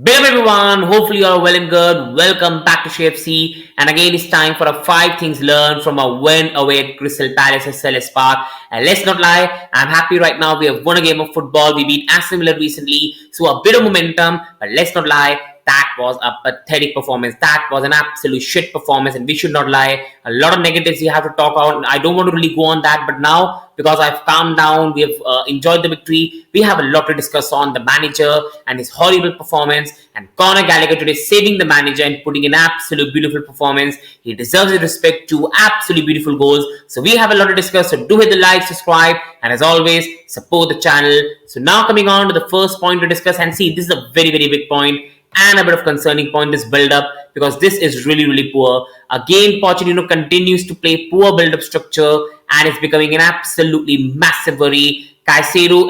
Big up everyone, hopefully you are well and good. Welcome back to CFC, and again it's time for a 5 things learned from a win away at Crystal Palace at Selhurst Park. And let's not lie, I'm happy right now. We have won a game of football. We beat Aston Villa recently, so a bit of momentum. But let's not lie, that was a pathetic performance. That was an absolute shit performance, and we should not lie. A lot of negatives we have to talk about. I don't want to really go on that, but now because I've calmed down, we have enjoyed the victory. We have a lot to discuss on the manager and his horrible performance, and Conor Gallagher today saving the manager and putting in absolute beautiful performance. He deserves the respect to absolutely beautiful goals. So we have a lot to discuss. So do hit the like, subscribe, and as always, support the channel. So now coming on to the first point to discuss, and see, this is a very big point and a bit of concerning point, this build up, because this is really poor. Again, Pochettino continues to play poor build up structure, and it's becoming an absolutely massive worry. Caicedo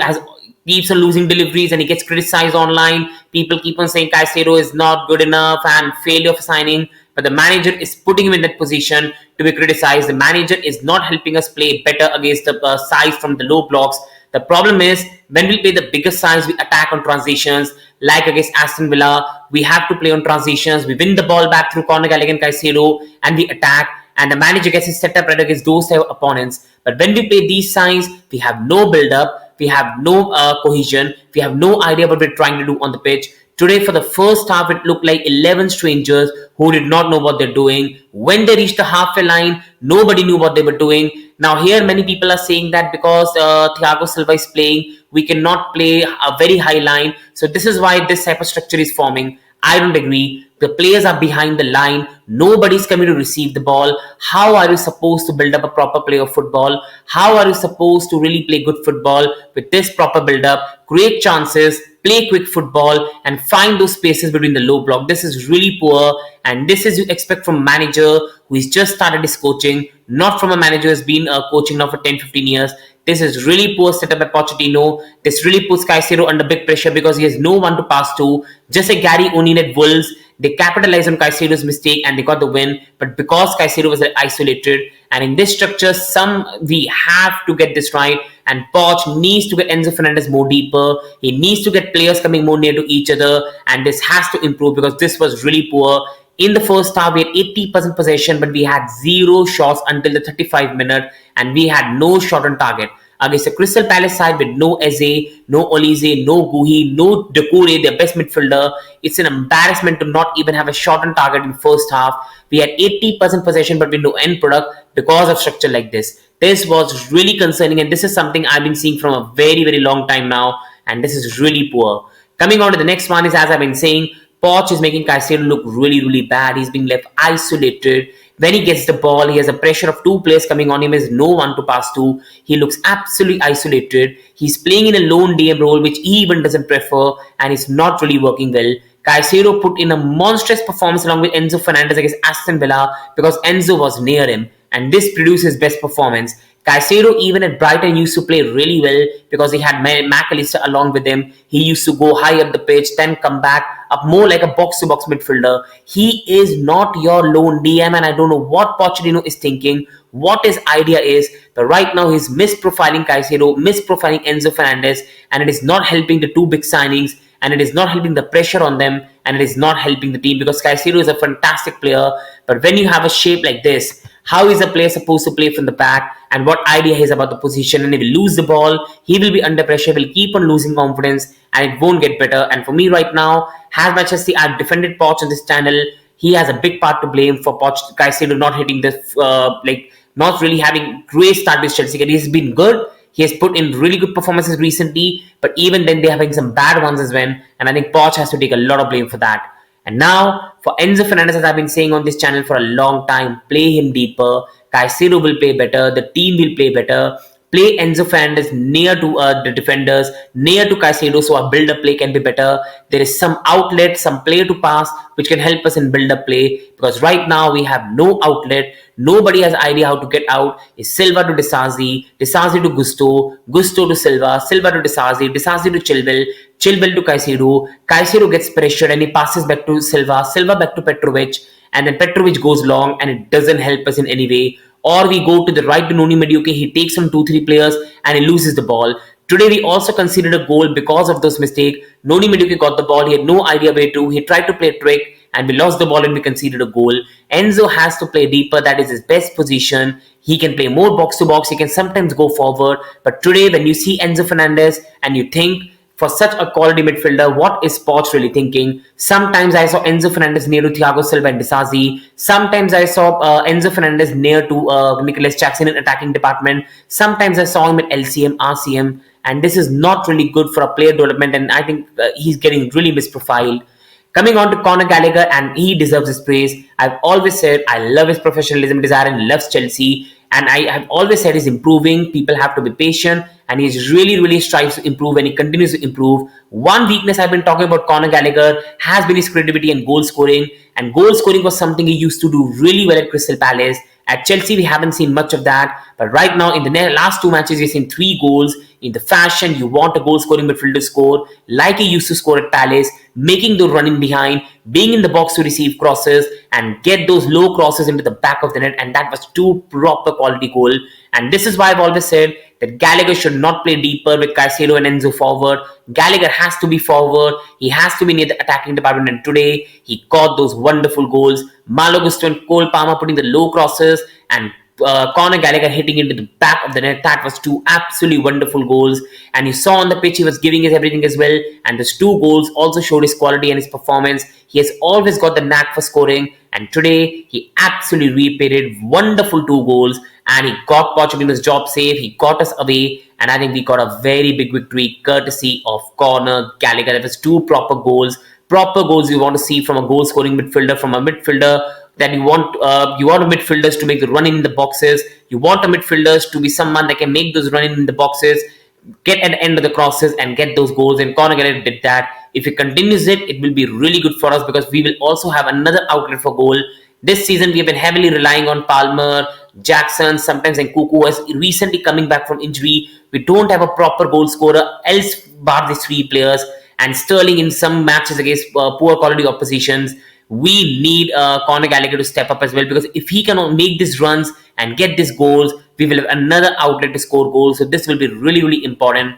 keeps on losing deliveries and he gets criticized online. People keep on saying Caicedo is not good enough and failure of signing, but the manager is putting him in that position to be criticized. The manager is not helping us play better against the sides from the low blocks. The problem is when we play the bigger sides, we attack on transitions. Like against Aston Villa, we have to play on transitions. We win the ball back through Conor Gallagher and Caicedo, and we attack. And the manager gets his setup right against those type of opponents. But when we play these sides, we have no build-up, we have no cohesion, we have no idea what we're trying to do on the pitch. Today, for the first half, it looked like 11 strangers who did not know what they're doing. When they reached the halfway line, nobody knew what they were doing. Now, here, many people are saying that because Thiago Silva is playing, we cannot play a very high line. So this is why this type of structure is forming. I don't agree. The players are behind the line. Nobody's coming to receive the ball. How are you supposed to build up a proper play of football? How are you supposed to really play good football with this proper build up, create chances, play quick football, and find those spaces between the low block? This is really poor, and this is you expect from a manager who has just started his coaching, not from a manager who has been coaching now for 10-15 years. This is really poor setup by Pochettino. This really puts Caicedo under big pressure because he has no one to pass to. Just like Gary O'Neill at Wolves, they capitalized on Caicedo's mistake and they got the win. But because Caicedo was isolated, and in this structure, we have to get this right. And Poch needs to get Enzo Fernandez more deeper. He needs to get players coming more near to each other, and this has to improve because this was really poor. In the first half, we had 80% possession, but we had 0 shots until the 35th minute, and we had no shot on target. Against the Crystal Palace side with no Eze, no Olise, no Guhi, no Doucouré, their best midfielder, it's an embarrassment to not even have a shot on target in first half. We had 80% possession, but with no end product because of structure like this. This was really concerning, and this is something I've been seeing from a very long time now, and this is really poor. Coming on to the next one is, as I've been saying, Poch is making Caicedo look really bad. He's being left isolated. When he gets the ball, he has a pressure of 2 players coming on him. He has no one to pass to. He looks absolutely isolated. He's playing in a lone DM role, which he even doesn't prefer, and it's not really working well. Caicedo put in a monstrous performance along with Enzo Fernandez against Aston Villa because Enzo was near him, and this produced his best performance. Caicedo, even at Brighton, used to play really well because he had McAllister along with him. He used to go high up the pitch, then come back up more like a box-to-box midfielder. He is not your lone DM, and I don't know what Pochettino is thinking, what his idea is. But right now, he's misprofiling Caicedo, misprofiling Enzo Fernandez, and it is not helping the 2 big signings, and it is not helping the pressure on them, and it is not helping the team because Caicedo is a fantastic player. But when you have a shape like this, how is a player supposed to play from the back, and what idea he has about the position? And if he lose the ball, he will be under pressure, will keep on losing confidence, and it won't get better. And for me right now, as much as I've defended Poch on this channel, he has a big part to blame for Caicedo not hitting this, not really having great start with Chelsea. He's been good. He has put in really good performances recently, but even then they're having some bad ones as well. And I think Poch has to take a lot of blame for that. And now, for Enzo Fernandez, as I've been saying on this channel for a long time, play him deeper. Caicedo will play better. The team will play better. Play Enzo Fernandez near to the defenders, near to Caicedo, so our build-up play can be better. There is some outlet, some play to pass, which can help us in build-up play. Because right now, we have no outlet. Nobody has idea how to get out. It's Silva to Disasi, Disasi to Gusto, Gusto to Silva, Silva to Disasi, Disasi to Chilwell, Chilwell to Caicedo. Caicedo gets pressured and he passes back to Silva, Silva back to Petrovic, and then Petrovic goes long and it doesn't help us in any way. Or we go to the right to Noni Madueke, he takes on 2-3 players and he loses the ball. Today we also conceded a goal because of those mistakes. Noni Madueke got the ball. He had no idea where to. He tried to play a trick and we lost the ball and we conceded a goal. Enzo has to play deeper. That is his best position. He can play more box to box. He can sometimes go forward. But today when you see Enzo Fernandez and you think, for such a quality midfielder, what is Poch really thinking? Sometimes I saw Enzo Fernandez near to Thiago Silva and Disasi. Sometimes I saw Enzo Fernandez near to Nicholas Jackson in attacking department. Sometimes I saw him at LCM, RCM. And this is not really good for a player development. And I think he's getting really misprofiled. Coming on to Conor Gallagher, and he deserves his praise. I've always said I love his professionalism, desire, and loves Chelsea. And I have always said he's improving. People have to be patient, and he's really strives to improve, and he continues to improve. One weakness I've been talking about Conor Gallagher has been his creativity and goal scoring. And goal scoring was something he used to do really well at Crystal Palace. At Chelsea, we haven't seen much of that. But right now, in the last two matches, we've seen 3 goals. In the fashion you want a goal scoring midfielder to score, like he used to score at Palace, making the running behind, being in the box to receive crosses, and get those low crosses into the back of the net. And that was 2 proper quality goals. And this is why I've always said that Gallagher should not play deeper with Caicedo and Enzo forward. Gallagher has to be forward. He has to be near the attacking department. And today, he caught those wonderful goals. Malo Gusto and Cole Palmer putting the low crosses, and Conor Gallagher hitting into the back of the net. That was 2 absolutely wonderful goals. And you saw on the pitch he was giving his everything as well. And those 2 goals also showed his quality and his performance. He has always got the knack for scoring. And today, he absolutely repaid it. Wonderful 2 goals. And he got Pochettino's job safe. He got us away. And I think we got a very big victory courtesy of Conor Gallagher. That was 2 proper goals. Proper goals you want to see from a goal scoring midfielder, from a midfielder that you want a midfielders to make the run in the boxes. You want a midfielders to be someone that can make those run in the boxes, get at the end of the crosses and get those goals. And Conor Gallagher did that. If he continues it, it will be really good for us because we will also have another outlet for goal. This season we have been heavily relying on Palmer, Jackson, sometimes Nkunku is recently coming back from injury. We don't have a proper goal scorer else bar these 3 players, and Sterling in some matches against poor quality oppositions. We need Conor Gallagher to step up as well, because if he can make these runs and get these goals, we will have another outlet to score goals. So this will be really important.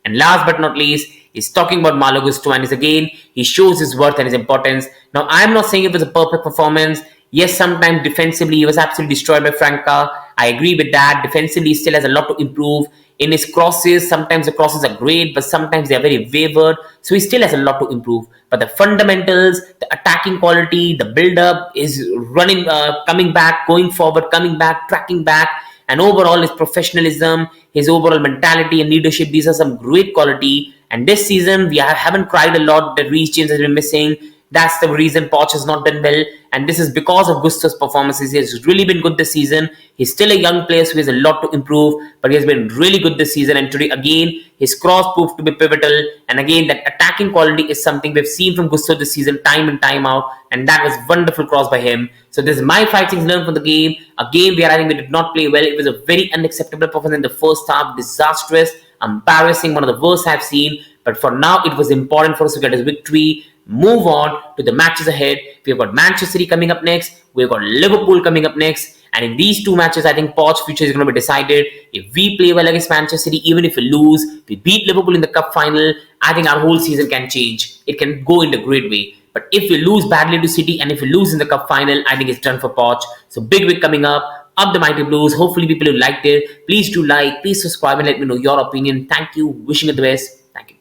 And last but not least, he's talking about Malo Gusto, and again, he shows his worth and his importance. Now, I'm not saying it was a perfect performance. Yes, sometimes defensively he was absolutely destroyed by Franca. I agree with that. Defensively, he still has a lot to improve. In his crosses, sometimes the crosses are great, but sometimes they are very wavered. So he still has a lot to improve. But the fundamentals, the attacking quality, the build-up, is running, coming back, going forward, coming back, tracking back, and overall his professionalism, his overall mentality and leadership, these are some great quality. And this season, we haven't cried a lot that Reece James has been missing. That's the reason Poch has not done well. And this is because of Gusto's performances. He has really been good this season. He's still a young player, so he has a lot to improve. But he has been really good this season. And today, again, his cross proved to be pivotal. And again, that attacking quality is something we've seen from Gusto this season, time and time out. And that was wonderful cross by him. So this is my 5 things learned from the game. A game where I think we did not play well. It was a very unacceptable performance in the first half. Disastrous, embarrassing, one of the worst I've seen. But for now, it was important for us to get a victory. Move on to the matches ahead. We've got Manchester City coming up next. We've got Liverpool coming up next. And in these 2 matches, I think Poch's future is going to be decided. If we play well against Manchester City, even if we lose, we beat Liverpool in the cup final, I think our whole season can change. It can go in a great way. But if we lose badly to City and if we lose in the cup final, I think it's done for Poch. So big week coming up. Up the Mighty Blues. Hopefully people who liked it. Please do like, please subscribe and let me know your opinion. Thank you. Wishing you the best. Thank you.